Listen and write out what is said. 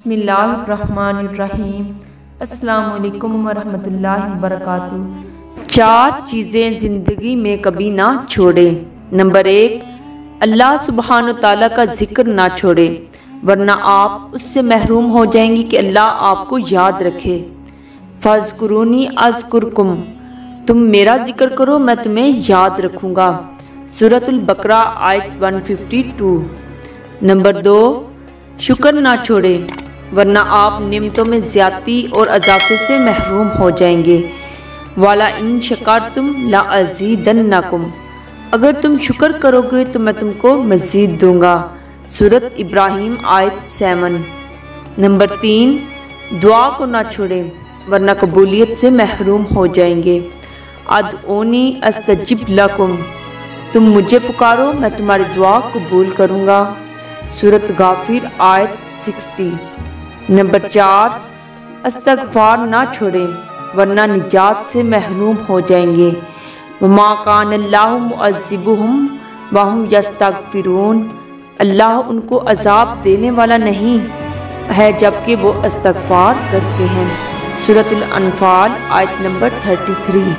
بسم اللہ الرحمن الرحیم۔ السلام علیکم ورحمۃ اللہ وبرکاتہ۔ 4 چیزیں زندگی میں کبھی نہ چھوڑیں۔ نمبر 1، اللہ سبحانہ و تعالیٰ کا ذکر نہ چھوڑے، ورنہ آپ اس سے محروم ہو جائیں گی کہ اللہ آپ کو یاد رکھے۔ فاذکرونی اذکرکم، تم میرا ذکر کرو میں تمہیں یاد رکھوں گا۔ سورۃ البقرہ آیت 152۔ نمبر 2، شکر نہ چھوڑے، ورنہ آپ نعمتوں میں زیادتی اور اضافے سے محروم ہو جائیں گے۔ وَلَئِن شَكَرْتُمْ لَأَزِيدَنَّكُمْ، اگر تم شکر کرو گے تو میں تم کو مزید دوں گا۔ سورۃ ابراہیم آیت 7۔ نمبر 3، دعا کو نہ چھوڑیں، ورنہ قبولیت سے محروم ہو جائیں گے۔ ادعونی استجب لکم، تم مجھے پکارو میں تمہاری دعا قبول کروں گا۔ سورۃ غافر آیت 60۔ نمبر 4، استغفار نہ چھوڑیں، ورنہ نجات سے محروم ہو جائیں گے۔ وما کان اللہ معذبہم وہم یستغفرون، اللہ ان کو عذاب دینے والا نہیں ہے جبکہ وہ استغفار کرتے ہیں۔ سورۃ الانفال آیت نمبر 33۔